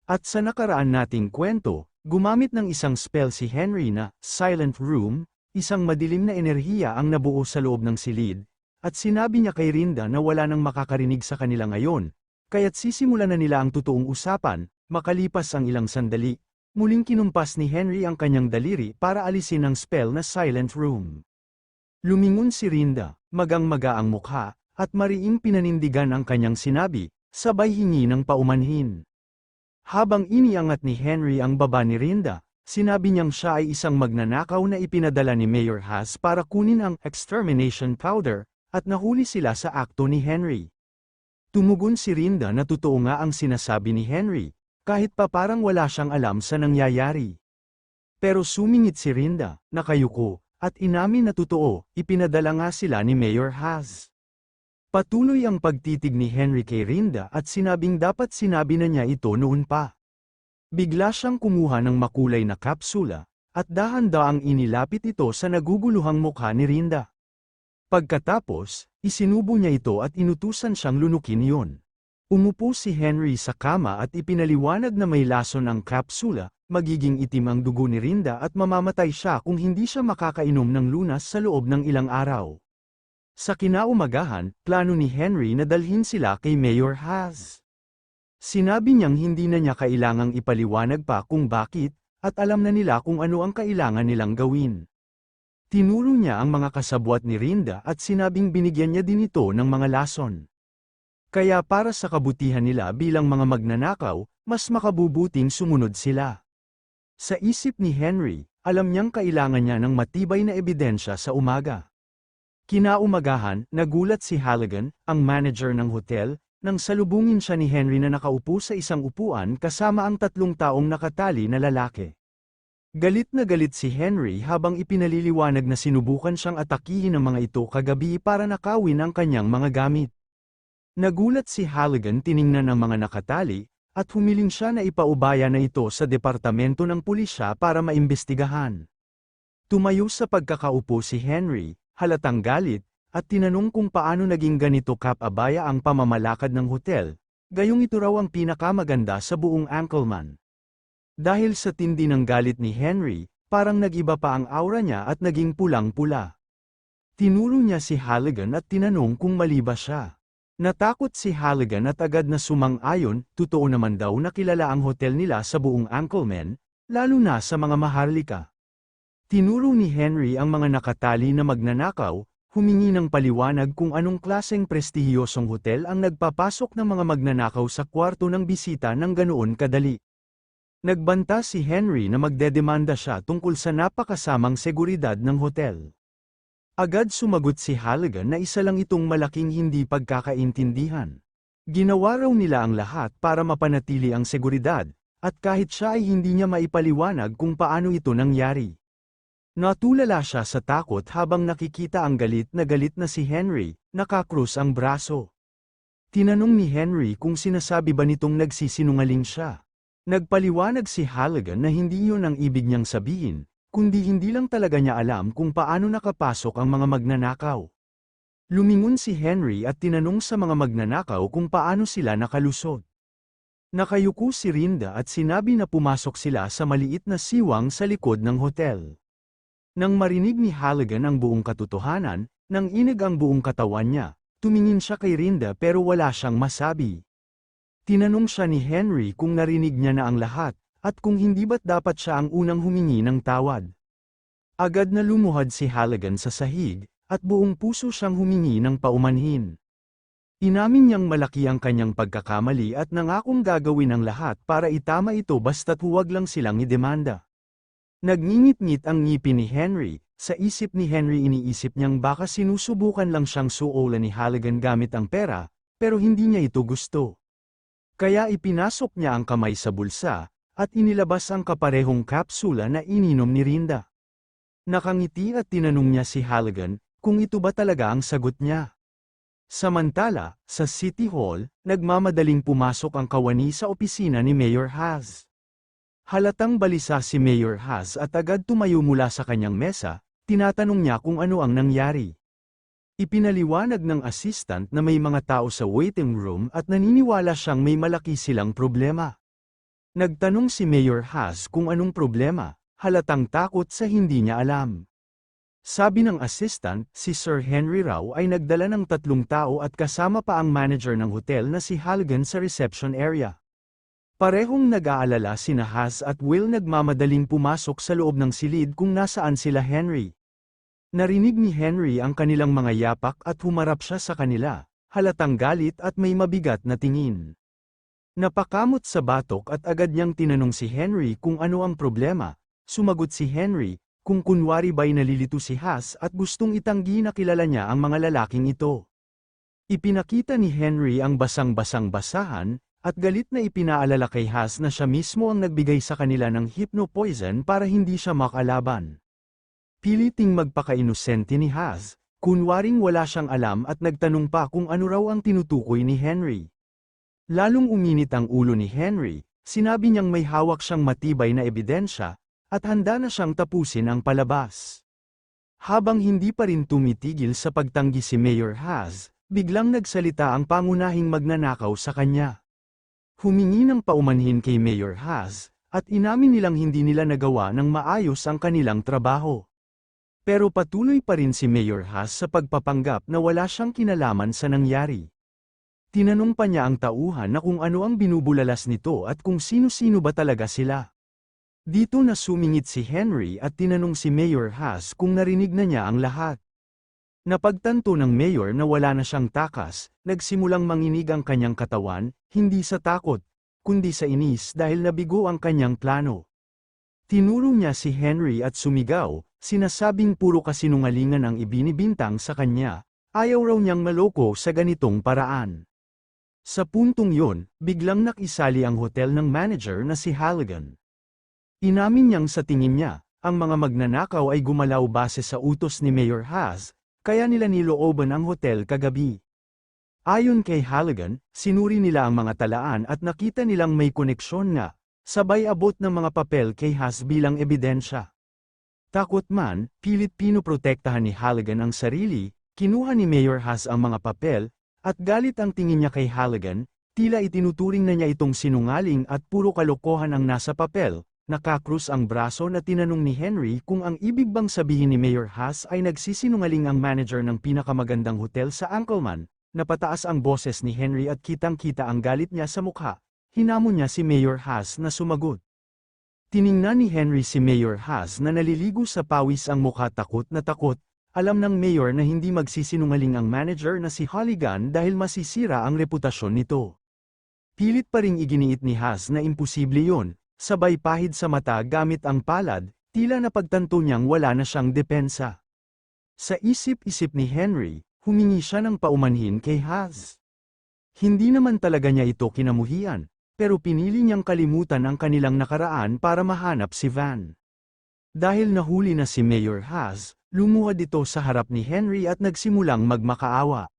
At sa nakaraan nating kwento, gumamit ng isang spell si Henry na Silent Room, isang madilim na enerhiya ang nabuo sa loob ng silid, at sinabi niya kay Rinda na wala nang makakarinig sa kanila ngayon, kaya't sisimulan na nila ang totoong usapan. Makalipas ang ilang sandali, muling kinumpas ni Henry ang kanyang daliri para alisin ang spell na Silent Room. Lumingon si Rinda, magang-maga ang mukha, at mariing pinanindigan ang kanyang sinabi, sabay hingi ng paumanhin. Habang iniangat ni Henry ang baba ni Rinda, sinabi niyang siya ay isang magnanakaw na ipinadala ni Mayor Haas para kunin ang extermination powder, at nahuli sila sa akto ni Henry. Tumugon si Rinda na totoo nga ang sinasabi ni Henry, kahit pa parang wala siyang alam sa nangyayari. Pero sumingit si Rinda, nakayuko, at inamin na totoo, ipinadala nga sila ni Mayor Haas. Patuloy ang pagtitig ni Henry kay Rinda at sinabing dapat sinabi na niya ito noon pa. Bigla siyang kumuha ng makulay na kapsula, at dahan-daang inilapit ito sa naguguluhang mukha ni Rinda. Pagkatapos, isinubo niya ito at inutusan siyang lunukin iyon. Umupo si Henry sa kama at ipinaliwanag na may lason ang kapsula, magiging itim ang dugo ni Rinda at mamamatay siya kung hindi siya makakainom ng lunas sa loob ng ilang araw. Sa kinaumagahan, plano ni Henry na dalhin sila kay Mayor Haas. Sinabi niyang hindi na niya kailangang ipaliwanag pa kung bakit, at alam na nila kung ano ang kailangan nilang gawin. Tinuro niya ang mga kasabwat ni Rinda at sinabing binigyan niya din ito ng mga lason. Kaya para sa kabutihan nila bilang mga magnanakaw, mas makabubuting sumunod sila. Sa isip ni Henry, alam niyang kailangan niya ng matibay na ebidensya sa umaga. Kinaumagahan, nagulat si Halligan, ang manager ng hotel, nang salubungin siya ni Henry na nakaupo sa isang upuan kasama ang 3 taong nakatali na lalaki. Galit na galit si Henry habang ipinaliliwanag na sinubukan siyang atakihin ng mga ito kagabi para nakawin ang kanyang mga gamit. Nagulat si Halligan tiningnan ang mga nakatali, at humiling siya na ipaubaya na ito sa departamento ng pulisya para maimbestigahan. Tumayo sa pagkakaupo si Henry, halatang galit, at tinanong kung paano naging ganito kapabaya ang pamamalakad ng hotel, gayong ito raw ang pinakamaganda sa buong Ankleman. Dahil sa tindi ng galit ni Henry, parang nag-iba pa ang aura niya at naging pulang-pula. Tinuro niya si Halligan at tinanong kung mali ba siya. Natakot si Halligan at agad na sumang-ayon, totoo naman daw na kilala ang hotel nila sa buong Ankleman, lalo na sa mga maharlika. Tinuro ni Henry ang mga nakatali na magnanakaw, humingi ng paliwanag kung anong klaseng prestihiyosong hotel ang nagpapasok ng mga magnanakaw sa kwarto ng bisita ng ganoon kadali. Nagbanta si Henry na magdedemanda siya tungkol sa napakasamang seguridad ng hotel. Agad sumagot si Halligan na isa lang itong malaking hindi pagkakaintindihan. Ginawa raw nila ang lahat para mapanatili ang seguridad, at kahit siya ay hindi niya maipaliwanag kung paano ito nangyari. Natulala siya sa takot habang nakikita ang galit na si Henry, nakakrus ang braso. Tinanong ni Henry kung sinasabi ba nitong nagsisinungaling siya. Nagpaliwanag si Halligan na hindi yun ang ibig niyang sabihin, kundi hindi lang talaga niya alam kung paano nakapasok ang mga magnanakaw. Lumingon si Henry at tinanong sa mga magnanakaw kung paano sila nakalusot. Nakayuko si Rinda at sinabi na pumasok sila sa maliit na siwang sa likod ng hotel. Nang marinig ni Halligan ang buong katotohanan, nang inig ang buong katawan niya, tumingin siya kay Rinda pero wala siyang masabi. Tinanong siya ni Henry kung narinig niya na ang lahat, at kung hindi ba't dapat siya ang unang humingi ng tawad. Agad na lumuhad si Halligan sa sahig, at buong puso siyang humingi ng paumanhin. Inamin niyang malaki ang kanyang pagkakamali at nangakong gagawin ang lahat para itama ito basta't huwag lang silang idemanda. Nagngingit-ngit ang ngipin ni Henry, sa isip ni Henry iniisip niyang baka sinusubukan lang siyang suolan ni Halligan gamit ang pera, pero hindi niya ito gusto. Kaya ipinasok niya ang kamay sa bulsa, at inilabas ang kaparehong kapsula na ininom ni Rinda. Nakangiti at tinanong niya si Halligan, kung ito ba talaga ang sagot niya. Samantala, sa City Hall, nagmamadaling pumasok ang kawani sa opisina ni Mayor Haas. Halatang balisa si Mayor Haas at agad tumayo mula sa kanyang mesa, tinatanong niya kung ano ang nangyari. Ipinaliwanag ng assistant na may mga tao sa waiting room at naniniwala siyang may malaki silang problema. Nagtanong si Mayor Haas kung anong problema, halatang takot sa hindi niya alam. Sabi ng assistant, si Sir Henry raw ay nagdala ng 3 tao at kasama pa ang manager ng hotel na si Halligan sa reception area. Parehong nag-aalala sina Haas at Will nagmamadaling pumasok sa loob ng silid kung nasaan sila Henry. Narinig ni Henry ang kanilang mga yapak at humarap siya sa kanila, halatang galit at may mabigat na tingin. Napakamot sa batok at agad niyang tinanong si Henry kung ano ang problema. Sumagot si Henry, kung kunwari ba'y nalilito si Haas at gustong itanggi na kilala niya ang mga lalaking ito. Ipinakita ni Henry ang basang-basang basahan, at galit na ipinaalala kay Haas na siya mismo ang nagbigay sa kanila ng hypno-poison para hindi siya makalaban. Piliting magpaka-inosente ni Haas, kunwaring wala siyang alam at nagtanong pa kung ano raw ang tinutukoy ni Henry. Lalong uminit ang ulo ni Henry, sinabi niyang may hawak siyang matibay na ebidensya, at handa na siyang tapusin ang palabas. Habang hindi pa rin tumitigil sa pagtanggi si Mayor Haas, biglang nagsalita ang pangunahing magnanakaw sa kanya. Humingi ng paumanhin kay Mayor Haas, at inamin nilang hindi nila nagawa ng maayos ang kanilang trabaho. Pero patuloy pa rin si Mayor Haas sa pagpapanggap na wala siyang kinalaman sa nangyari. Tinanong pa niya ang tauhan na kung ano ang binubulalas nito at kung sino-sino ba talaga sila. Dito na sumingit si Henry at tinanong si Mayor Haas kung narinig na niya ang lahat. Napagtanto ng mayor na wala na siyang takas, nagsimulang manginig ang kanyang katawan, hindi sa takot, kundi sa inis dahil nabigo ang kanyang plano. Tinuro niya si Henry at sumigaw, sinasabing puro kasinungalingan ang ibinibintang sa kanya, ayaw raw niyang maloko sa ganitong paraan. Sa puntong yon, biglang nakisali ang hotel ng manager na si Halligan. Inamin niyang sa tingin niya, ang mga magnanakaw ay gumalaw base sa utos ni Mayor Haas, kaya nila nilooban ang hotel kagabi. Ayon kay Halligan, sinuri nila ang mga talaan at nakita nilang may koneksyon nga, sabay abot ng mga papel kay Haas bilang ebidensya. Takot man, pilit pinoprotektahan ni Halligan ang sarili, kinuha ni Mayor Haas ang mga papel, at galit ang tingin niya kay Halligan, tila itinuturing na niya itong sinungaling at puro kalokohan ang nasa papel. Nakakrus ang braso na tinanong ni Henry kung ang ibig bang sabihin ni Mayor Haas ay nagsisinungaling ang manager ng pinakamagandang hotel sa Anchorman. Napataas ang boses ni Henry at kitang-kita ang galit niya sa mukha. Hinamon niya si Mayor Haas na sumagot. Tiningnan ni Henry si Mayor Haas na naliligo sa pawis ang mukha takot na takot. Alam ng mayor na hindi magsisinungaling ang manager na si Halligan dahil masisira ang reputasyon nito. Pilit pa ring iginiit ni Haas na imposible yon. Sabay pahid sa mata gamit ang palad, tila napagtanto niyang wala na siyang depensa. Sa isip-isip ni Henry, humingi siya ng paumanhin kay Haas. Hindi naman talaga niya ito kinamuhian, pero pinili niyang kalimutan ang kanilang nakaraan para mahanap si Van. Dahil nahuli na si Mayor Haas, lumuhad ito sa harap ni Henry at nagsimulang magmakaawa.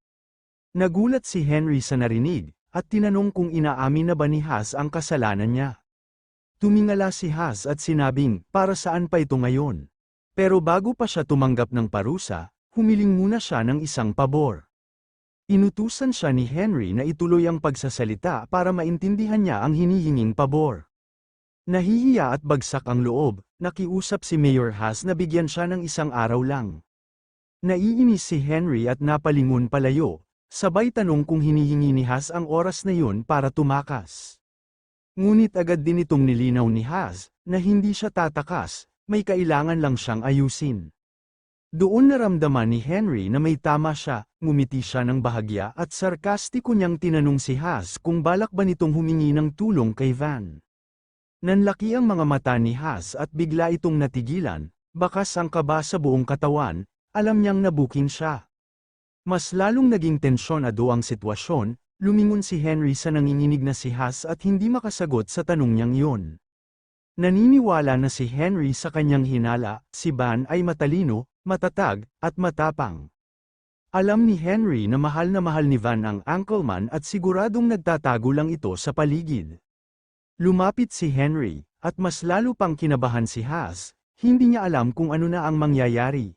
Nagulat si Henry sa narinig, at tinanong kung inaamin na ba ni Haas ang kasalanan niya. Tumingala si Haas at sinabing, para saan pa ito ngayon? Pero bago pa siya tumanggap ng parusa, humiling muna siya ng isang pabor. Inutusan siya ni Henry na ituloy ang pagsasalita para maintindihan niya ang hinihinging pabor. Nahihiya at bagsak ang loob, nakiusap si Mayor Haas na bigyan siya ng isang araw lang. Naiinis si Henry at napalingon palayo, sabay tanong kung hinihingi ni Haas ang oras na yun para tumakas. Ngunit agad din itong nilinaw ni Haas, na hindi siya tatakas, may kailangan lang siyang ayusin. Doon naramdaman ni Henry na may tama siya, ngumiti siya ng bahagya at sarkastiko niyang tinanong si Haas kung balak ba nitong humingi ng tulong kay Van. Nanlaki ang mga mata ni Haas at bigla itong natigilan, bakas ang kaba sa buong katawan, alam niyang nabuking siya. Mas lalong naging tensyon-ado ang sitwasyon. Lumingon si Henry sa nanginginig na si Haas at hindi makasagot sa tanong niyang yun. Naniniwala na si Henry sa kanyang hinala, si Van ay matalino, matatag, at matapang. Alam ni Henry na mahal ni Van ang Anchorman at siguradong nagtatago lang ito sa paligid. Lumapit si Henry, at mas lalo pang kinabahan si Haas, hindi niya alam kung ano na ang mangyayari.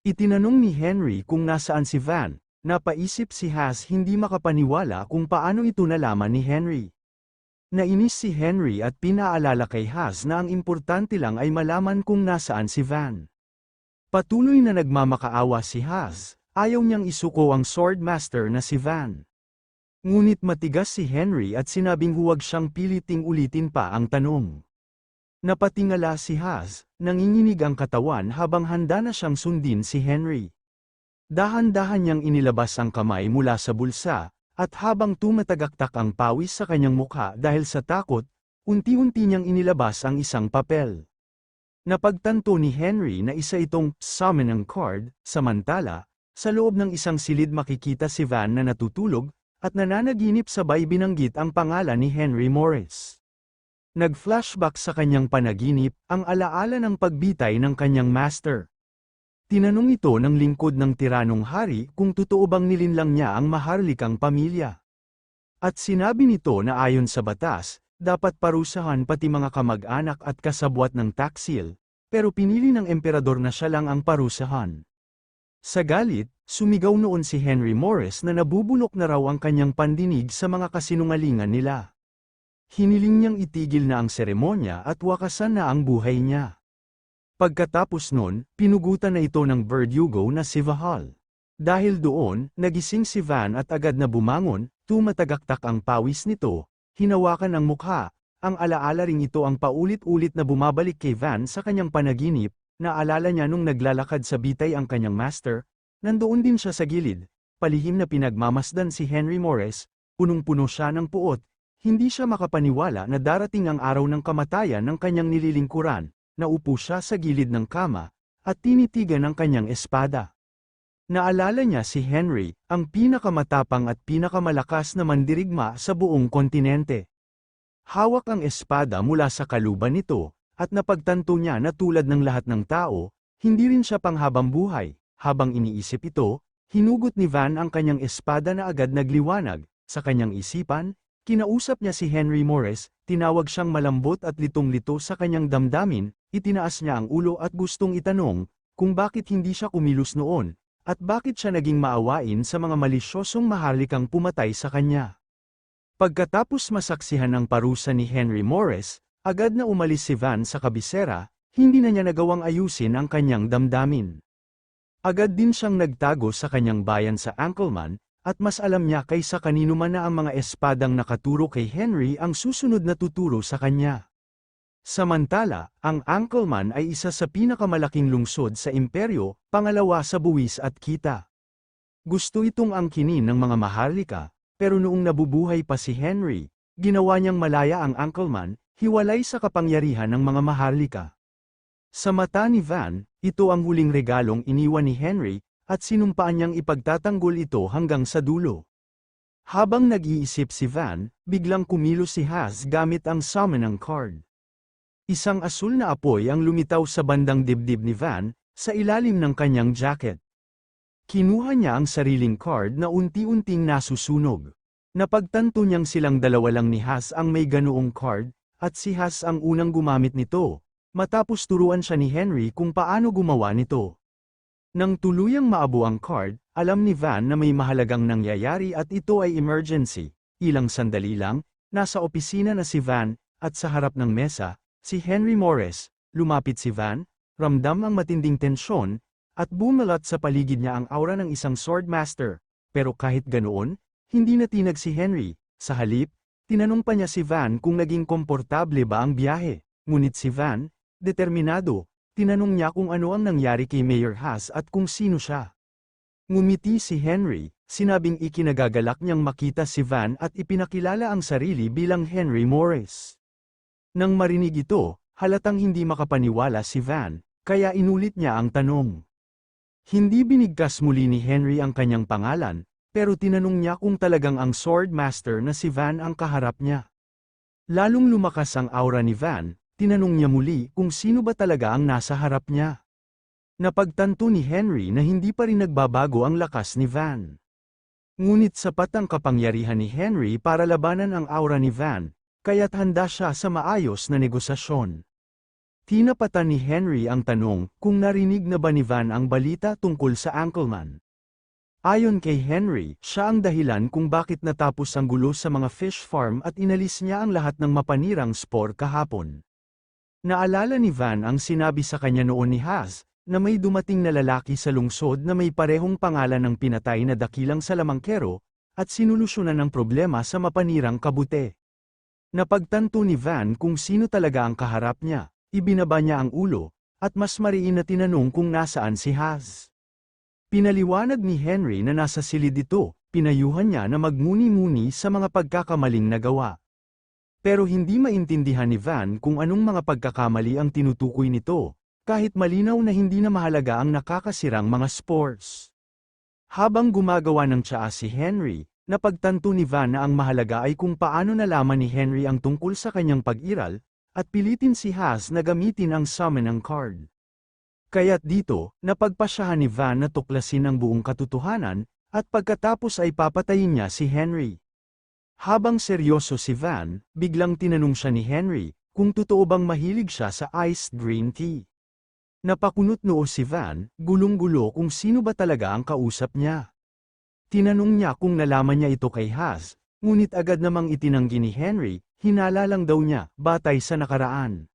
Itinanong ni Henry kung nasaan si Van. Napaisip si Haas hindi makapaniwala kung paano ito nalaman ni Henry. Nainis si Henry at pinaalala kay Haz na ang importante lang ay malaman kung nasaan si Van. Patuloy na nagmamakaawa si Haz, ayaw niyang isuko ang Swordmaster na si Van. Ngunit matigas si Henry at sinabing huwag siyang piliting ulitin pa ang tanong. Napatingala si Haz, nanginginig ang katawan habang handa na siyang sundin si Henry. Dahan-dahan niyang inilabas ang kamay mula sa bulsa, at habang tumatagaktak ang pawis sa kanyang mukha dahil sa takot, unti-unti niyang inilabas ang isang papel. Napagtanto ni Henry na isa itong summoning card, samantala, sa loob ng isang silid makikita si Van na natutulog, at nananaginip sabay binanggit ang pangalan ni Henry Morris. Nag-flashback sa kanyang panaginip, ang alaala ng pagbitay ng kanyang master. Tinanong ito ng lingkod ng tiranong hari kung totoo bang nilinlang niya ang maharlikang pamilya. At sinabi nito na ayon sa batas, dapat parusahan pati mga kamag-anak at kasabwat ng taksil, pero pinili ng emperador na siya lang ang parusahan. Sa galit, sumigaw noon si Henry Morris na nabubulok na raw ang kanyang pandinig sa mga kasinungalingan nila. Hiniling niyang itigil na ang seremonya at wakasan na ang buhay niya. Pagkatapos nun, pinugutan na ito ng verdugo na si Vahal. Dahil doon, nagising si Van at agad na bumangon, tumatagaktak ang pawis nito, hinawakan ang mukha, ang alaala ring ito ang paulit-ulit na bumabalik kay Van sa kanyang panaginip, naalala niya nung naglalakad sa bitay ang kanyang master, nandoon din siya sa gilid, palihim na pinagmamasdan si Henry Morris, punong-puno siya ng puot, hindi siya makapaniwala na darating ang araw ng kamatayan ng kanyang nililingkuran. Naupo siya sa gilid ng kama, at tinitigan ang kanyang espada. Naalala niya si Henry, ang pinakamatapang at pinakamalakas na mandirigma sa buong kontinente. Hawak ang espada mula sa kaluban nito, at napagtanto niya na tulad ng lahat ng tao, hindi rin siya panghabang buhay. Habang iniisip ito, hinugot ni Van ang kanyang espada na agad nagliwanag. Sa kanyang isipan, kinausap niya si Henry Morris, tinawag siyang malambot at litong-lito sa kanyang damdamin, itinaas niya ang ulo at gustong itanong, kung bakit hindi siya kumilos noon, at bakit siya naging maawain sa mga malisyosong maharlikang pumatay sa kanya. Pagkatapos masaksihan ang parusa ni Henry Morris, agad na umalis si Van sa kabisera, hindi na niya nagawang ayusin ang kanyang damdamin. Agad din siyang nagtago sa kanyang bayan sa Ankleman, at mas alam niya kaysa kanino man na ang mga espadang nakaturo kay Henry ang susunod na tuturo sa kanya. Samantala, ang Ankleman ay isa sa pinakamalaking lungsod sa imperyo, pangalawa sa buwis at kita. Gusto itong angkinin ng mga maharlika, pero noong nabubuhay pa si Henry, ginawa niyang malaya ang Ankleman, hiwalay sa kapangyarihan ng mga maharlika. Sa mata ni Van, ito ang huling regalong iniwan ni Henry, at sinumpaan niyang ipagtatanggol ito hanggang sa dulo. Habang nag-iisip si Van, biglang kumilos si Haz gamit ang summoning card. Isang asul na apoy ang lumitaw sa bandang dibdib ni Van, sa ilalim ng kanyang jacket. Kinuha niya ang sariling card na unti-unting nasusunog. Napagtanto niyang silang dalawa lang ni Haz ang may ganoong card, at si Haz ang unang gumamit nito, matapos turuan siya ni Henry kung paano gumawa nito. Nang tuluyang maabo ang card, alam ni Van na may mahalagang nangyayari at ito ay emergency. Ilang sandali lang, nasa opisina na si Van, at sa harap ng mesa, si Henry Morris. Lumapit si Van, ramdam ang matinding tensyon, at bumalat sa paligid niya ang aura ng isang swordmaster. Pero kahit ganoon, hindi natinag si Henry. Sa halip, tinanong pa niya si Van kung naging komportable ba ang biyahe. Ngunit si Van, determinado, tinanong niya kung ano ang nangyari kay Mayor Haz at kung sino siya. Ngumiti si Henry, sinabing ikinagagalak niyang makita si Van at ipinakilala ang sarili bilang Henry Morris. Nang marinig ito, halatang hindi makapaniwala si Van, kaya inulit niya ang tanong. Hindi binigkas muli ni Henry ang kanyang pangalan, pero tinanong niya kung talagang ang Swordmaster na si Van ang kaharap niya. Lalong lumakas ang aura ni Van, tinanong niya muli kung sino ba talaga ang nasa harap niya. Napagtanto ni Henry na hindi pa rin nagbabago ang lakas ni Van. Ngunit sapat ang kapangyarihan ni Henry para labanan ang aura ni Van, kaya't handa siya sa maayos na negosasyon. Tinapatan ni Henry ang tanong kung narinig na ba ni Van ang balita tungkol sa Ankleman. Ayon kay Henry, siya ang dahilan kung bakit natapos ang gulo sa mga fish farm at inalis niya ang lahat ng mapanirang spore kahapon. Naalala ni Van ang sinabi sa kanya noon ni Haz, na may dumating na lalaki sa lungsod na may parehong pangalan ng pinatay na dakilang salamangkero, at sinolusyonan ng problema sa mapanirang kabute. Napagtanto ni Van kung sino talaga ang kaharap niya, ibinaba niya ang ulo, at mas mariin na tinanong kung nasaan si Haz. Pinaliwanag ni Henry na nasa silid ito, pinayuhan niya na magmuni-muni sa mga pagkakamaling nagawa. Pero hindi maintindihan ni Van kung anong mga pagkakamali ang tinutukoy nito, kahit malinaw na hindi na mahalaga ang nakakasirang mga spores. Habang gumagawa ng tsaa si Henry, napagtanto ni Van na ang mahalaga ay kung paano nalaman ni Henry ang tungkol sa kanyang pag-iral, at pilitin si Haz na gamitin ang summoning card. Kaya't dito, napagpasyahan ni Van na tuklasin ang buong katotohanan, at pagkatapos ay papatayin niya si Henry. Habang seryoso si Van, biglang tinanong siya ni Henry, kung totoo bang mahilig siya sa iced green tea. Napakunot noo si Van, gulong-gulo kung sino ba talaga ang kausap niya. Tinanong niya kung nalaman niya ito kay Haz, ngunit agad namang itinanggi ni Henry, hinala lang daw niya, batay sa nakaraan.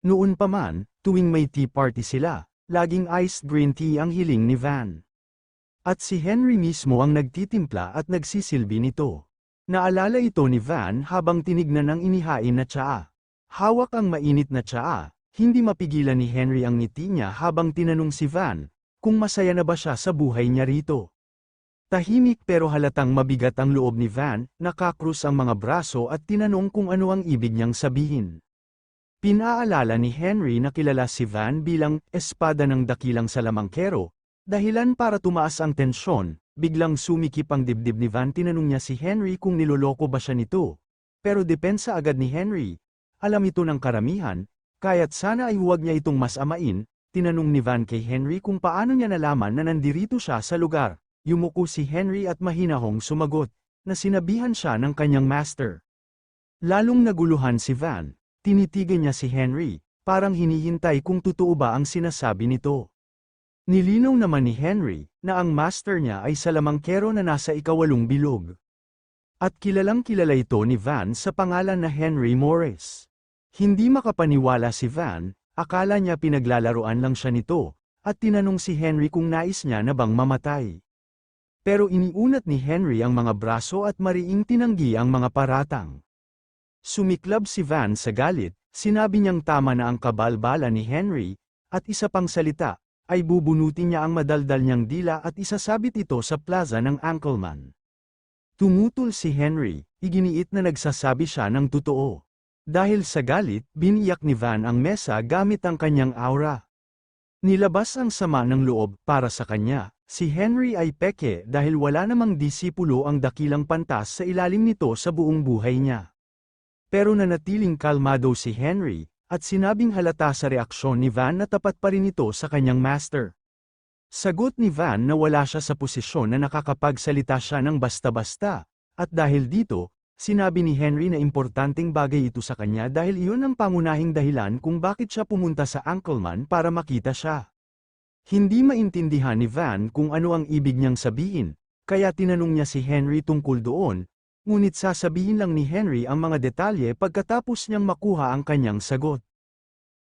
Noon pa man, tuwing may tea party sila, laging iced green tea ang hiling ni Van. At si Henry mismo ang nagtitimpla at nagsisilbi nito. Naalala ito ni Van habang tinignan ang inihain na tsaa. Hawak ang mainit na tsaa, hindi mapigilan ni Henry ang ngiti niya habang tinanong si Van, kung masaya na ba siya sa buhay niya rito. Tahimik pero halatang mabigat ang loob ni Van, nakakrus ang mga braso at tinanong kung ano ang ibig niyang sabihin. Pinaalala ni Henry na kilala si Van bilang espada ng dakilang salamangkero, dahilan para tumaas ang tensyon. Biglang sumikip ang dibdib ni Van. Tinanong niya si Henry kung niloloko ba siya nito. Pero depensa agad ni Henry. Alam ito ng karamihan, kaya't sana ay huwag niya itong mas amain. Tinanong ni Van kay Henry kung paano niya nalaman na nandirito siya sa lugar. Yumuko si Henry at mahinahong sumagot, na sinabihan siya ng kanyang master. Lalong naguluhan si Van. Tinitigan niya si Henry, parang hinihintay kung totoo ba ang sinasabi nito. Nilinaw naman ni Henry, na ang master niya ay salamangkero na nasa ikawalong bilog. At kilalang kilala ito ni Van sa pangalan na Henry Morris. Hindi makapaniwala si Van, akala niya pinaglalaroan lang siya nito, at tinanong si Henry kung nais niya na bang mamatay. Pero iniunat ni Henry ang mga braso at mariing tinanggi ang mga paratang. Sumiklab si Van sa galit, sinabi niyang tama na ang kabalbala ni Henry, at isa pang salita, ay bubunutin niya ang madaldal niyang dila at isasabit ito sa plaza ng Ankleman. Tumutol si Henry, iginiit na nagsasabi siya ng totoo. Dahil sa galit, biniyak ni Van ang mesa gamit ang kanyang aura. Nilabas ang sama ng loob para sa kanya, si Henry ay peke dahil wala namang disipulo ang dakilang pantas sa ilalim nito sa buong buhay niya. Pero nanatiling kalmado si Henry, at sinabing halata sa reaksyon ni Van na tapat pa rin ito sa kanyang master. Sagot ni Van na wala siya sa posisyon na nakakapagsalita siya ng basta-basta, at dahil dito, sinabi ni Henry na importanteng bagay ito sa kanya dahil iyon ang pangunahing dahilan kung bakit siya pumunta sa Ankleman para makita siya. Hindi maintindihan ni Van kung ano ang ibig niyang sabihin, kaya tinanong niya si Henry tungkol doon, ngunit sasabihin lang ni Henry ang mga detalye pagkatapos niyang makuha ang kanyang sagot.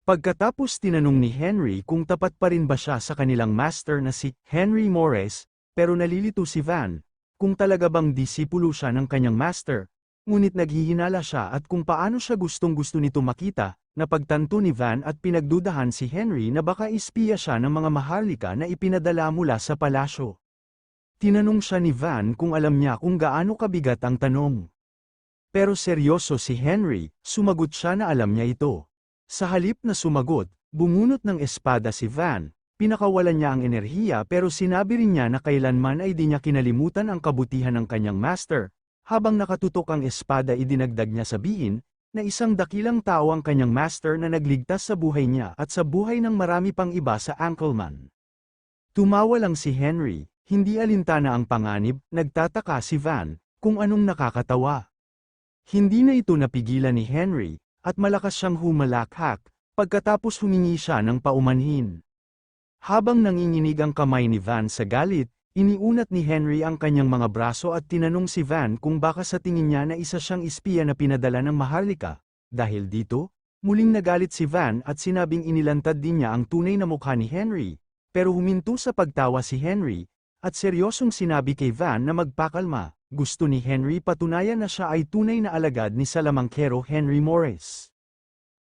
Pagkatapos tinanong ni Henry kung tapat pa rin ba siya sa kanilang master na si Henry Morris, pero nalilito si Van, kung talaga bang disipulo siya ng kanyang master, ngunit naghihinala siya at kung paano siya gustong-gusto nito makita, napagtanto ni Van at pinagdudahan si Henry na baka espiya siya ng mga maharlika na ipinadala mula sa palasyo. Tinanong siya ni Van kung alam niya kung gaano kabigat ang tanong. Pero seryoso si Henry, sumagot siya na alam niya ito. Sa halip na sumagot, bumunot ng espada si Van, pinakawalan niya ang enerhiya pero sinabi rin niya na kailanman ay di niya kinalimutan ang kabutihan ng kanyang master, habang nakatutok ang espada idinagdag niya sabihin, na isang dakilang tao ang kanyang master na nagligtas sa buhay niya at sa buhay ng marami pang iba sa Ankleman. Tumawa lang si Henry. Hindi alintana ang panganib, nagtataka si Van, kung anong nakakatawa. Hindi na ito napigilan ni Henry, at malakas siyang humalakhak, pagkatapos humingi siya ng paumanhin. Habang nanginginig ang kamay ni Van sa galit, Iniunat ni Henry ang kanyang mga braso at tinanong si Van kung baka sa tingin niya na isa siyang espiya na pinadala ng Maharlika. Dahil dito, muling nagalit si Van at sinabing inilantad din niya ang tunay na mukha ni Henry. Pero huminto sa pagtawa si Henry, at seryosong sinabi kay Van na magpakalma. Gusto ni Henry patunayan na siya ay tunay na alagad ni Salamangkero Henry Morris.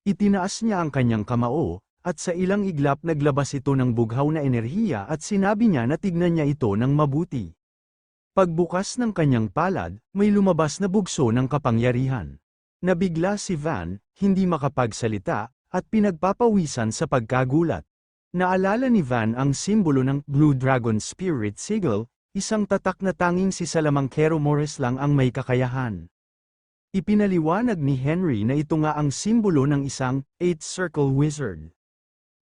Itinaas niya ang kanyang kamao, at sa ilang iglap naglabas ito ng bughaw na enerhiya at sinabi niya na tignan niya ito ng mabuti. Pagbukas ng kanyang palad, may lumabas na bugso ng kapangyarihan. Nabigla si Van, hindi makapagsalita, at pinagpapawisan sa pagkagulat. Naalala ni Van ang simbolo ng Blue Dragon Spirit Sigil, isang tatak na tanging si Salamangkero Morris lang ang may kakayahan. Ipinaliwanag ni Henry na ito nga ang simbolo ng isang Eight Circle Wizard.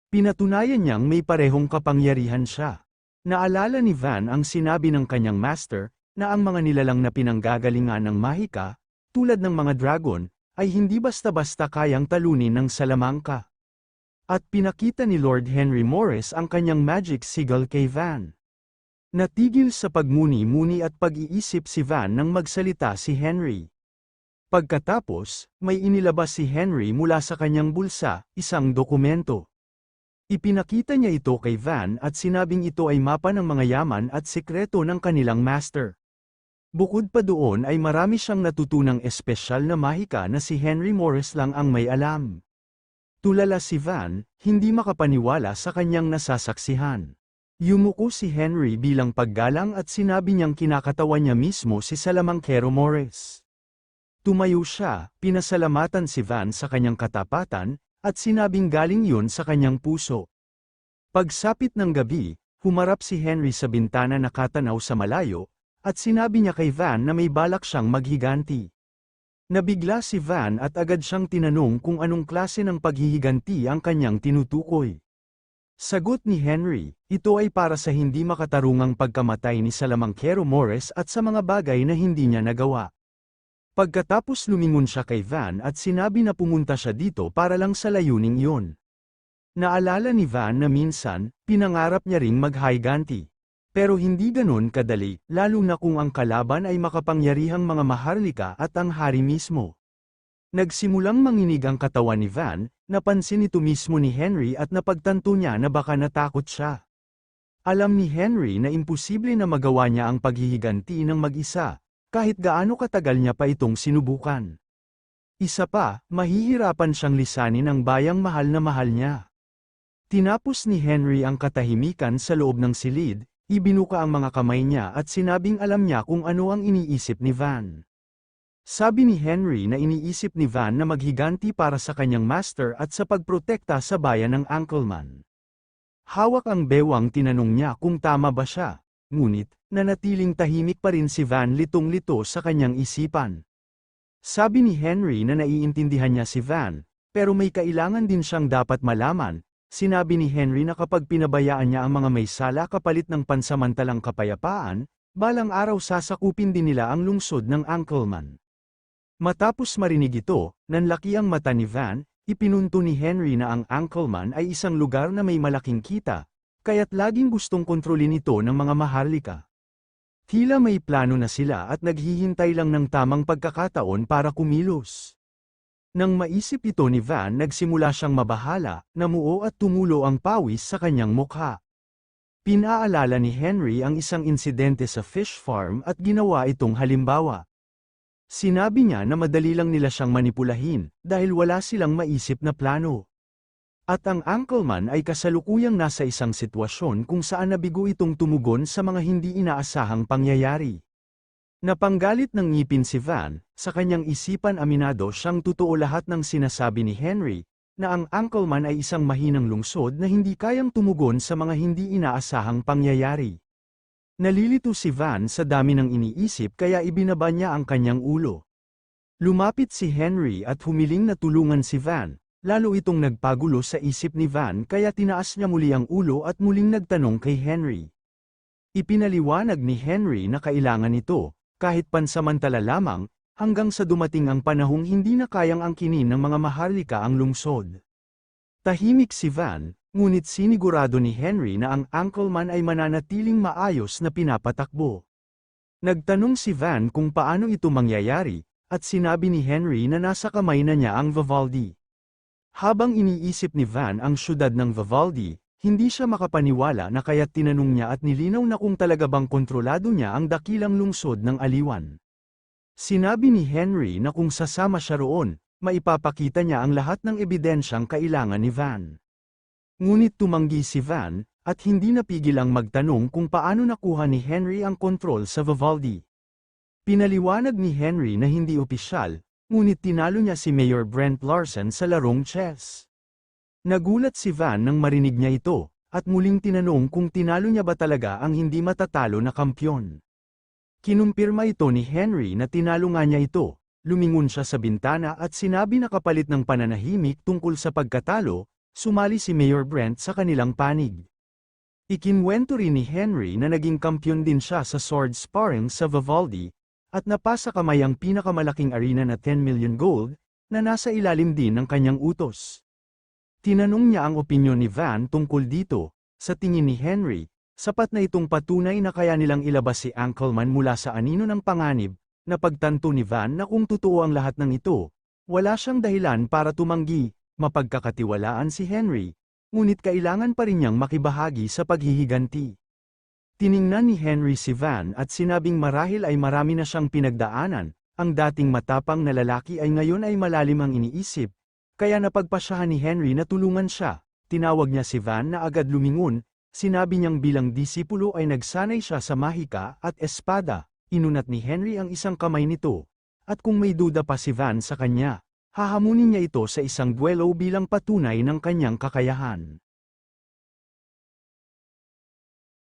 Pinatunayan niyang may parehong kapangyarihan siya. Naalala ni Van ang sinabi ng kanyang master, na ang mga nilalang na pinanggagalingan ng mahika, tulad ng mga dragon, ay hindi basta-basta kayang talunin ng salamangka. At pinakita ni Lord Henry Morris ang kanyang magic sigil kay Van. Natigil sa pagmuni-muni at pag-iisip si Van nang magsalita si Henry. Pagkatapos, may inilabas si Henry mula sa kanyang bulsa, isang dokumento. Ipinakita niya ito kay Van at sinabing ito ay mapa ng mga yaman at sekreto ng kanilang master. Bukod pa doon ay marami siyang natutunang espesyal na mahika na si Henry Morris lang ang may alam. Tulala si Van, hindi makapaniwala sa kanyang nasasaksihan. Yumuko si Henry bilang paggalang at sinabi niyang kinakatawan niya mismo si Salamangkero Morris. Tumayo siya, pinasalamatan si Van sa kanyang katapatan, at sinabing galing yun sa kanyang puso. Pagsapit ng gabi, humarap si Henry sa bintana na katanaw sa malayo, at sinabi niya kay Van na may balak siyang maghiganti. Nabigla si Van at agad siyang tinanong kung anong klase ng paghihiganti ang kanyang tinutukoy. Sagot ni Henry, ito ay para sa hindi makatarungang pagkamatay ni Salamangkero Morris at sa mga bagay na hindi niya nagawa. Pagkatapos lumingon siya kay Van at sinabi na pumunta siya dito para lang sa layuning iyon. Naalala ni Van na minsan, pinangarap niya ring maghiganti. Pero hindi ganon kadali, lalo na kung ang kalaban ay makapangyarihang mga Maharlika at ang hari mismo. Nagsimulang manginig ang katawan ni Van, napansin ito mismo ni Henry at napagtanto niya na baka natakot siya. Alam ni Henry na imposible na magawa niya ang paghihiganti ng mag-isa, kahit gaano katagal niya pa itong sinubukan. Isa pa, mahihirapan siyang lisanin ang bayang mahal na mahal niya. Tinapos ni Henry ang katahimikan sa loob ng silid, ibinuka ang mga kamay niya at sinabing alam niya kung ano ang iniisip ni Van. Sabi ni Henry na iniisip ni Van na maghiganti para sa kanyang master at sa pagprotekta sa bayan ng Ankleman. Hawak ang bewang tinanong niya kung tama ba siya, ngunit, nanatiling tahimik pa rin si Van litong-lito sa kanyang isipan. Sabi ni Henry na naiintindihan niya si Van, pero may kailangan din siyang dapat malaman. Sinabi ni Henry na kapag pinabayaan niya ang mga may sala kapalit ng pansamantalang kapayapaan, balang araw sasakupin din nila ang lungsod ng Ankleman. Matapos marinig ito, nanlaki ang mata ni Van, ipinunto ni Henry na ang Ankleman ay isang lugar na may malaking kita, kaya't laging gustong kontrolin ito ng mga Maharlika. Tila may plano na sila at naghihintay lang ng tamang pagkakataon para kumilos. Nang maisip ito ni Van nagsimula siyang mabahala, namuo at tumulo ang pawis sa kanyang mukha. Pinaalala ni Henry ang isang insidente sa fish farm at ginawa itong halimbawa. Sinabi niya na madali lang nila siyang manipulahin, dahil wala silang maisip na plano. At ang Ankleman ay kasalukuyang nasa isang sitwasyon kung saan nabigo itong tumugon sa mga hindi inaasahang pangyayari. Napanggalit ng ngipin si Van, sa kanyang isipan aminado siyang totoo lahat ng sinasabi ni Henry, na ang Ankleman ay isang mahinang lungsod na hindi kayang tumugon sa mga hindi inaasahang pangyayari. Nalilito si Van sa dami ng iniisip kaya ibinaba niya ang kanyang ulo. Lumapit si Henry at humiling na tulungan si Van. Lalo itong nagpagulo sa isip ni Van kaya tinaas niya muli ang ulo at muling nagtanong kay Henry. Ipinaliwanag ni Henry na kailangan ito, kahit pansamantala lamang, hanggang sa dumating ang panahong hindi na kayang angkinin ng mga Maharlika ang lungsod. Tahimik si Van, Ngunit sinigurado ni Henry na ang Anchorman ay mananatiling maayos na pinapatakbo. Nagtanong si Van kung paano ito mangyayari, at sinabi ni Henry na nasa kamay na niya ang Vivaldi. Habang iniisip ni Van ang syudad ng Vivaldi, hindi siya makapaniwala na kaya't tinanong niya at nilinaw na kung talaga bang kontrolado niya ang dakilang lungsod ng Aliwan. Sinabi ni Henry na kung sasama siya roon, maipapakita niya ang lahat ng ebidensyang kailangan ni Van. Ngunit tumanggi si Van, at hindi napigil ang magtanong kung paano nakuha ni Henry ang kontrol sa Vivaldi. Pinaliwanag ni Henry na hindi opisyal, ngunit tinalo niya si Mayor Brent Larsen sa larong chess. Nagulat si Van nang marinig niya ito, at muling tinanong kung tinalo niya ba talaga ang hindi matatalo na kampyon. Kinumpirma ito ni Henry na tinalo nga niya ito, lumingon siya sa bintana at sinabi na kapalit ng pananahimik tungkol sa pagkatalo, sumali si Mayor Brent sa kanilang panig. Ikinwento rin ni Henry na naging kampyon din siya sa sword sparring sa Vivaldi, at napasa kamay ang pinakamalaking arena na 10 million gold, na nasa ilalim din ng kanyang utos. Tinanong niya ang opinyon ni Van tungkol dito, sa tingin ni Henry, sapat na itong patunay na kaya nilang ilabas si Anchorman mula sa anino ng panganib, na pagtanto ni Van na kung totoo ang lahat ng ito, wala siyang dahilan para tumanggi, mapagkakatiwalaan si Henry, ngunit kailangan pa rin niyang makibahagi sa paghihiganti. Tiningnan ni Henry si Van at sinabing marahil ay marami na siyang pinagdaanan, ang dating matapang na lalaki ay ngayon ay malalim ang iniisip, kaya napagpasyahan ni Henry na tulungan siya. Tinawag niya si Van na agad lumingon, sinabi niyang bilang disipulo ay nagsanay siya sa mahika at espada, inunat ni Henry ang isang kamay nito, at kung may duda pa si Van sa kanya, hahamunin niya ito sa isang duelo bilang patunay ng kanyang kakayahan.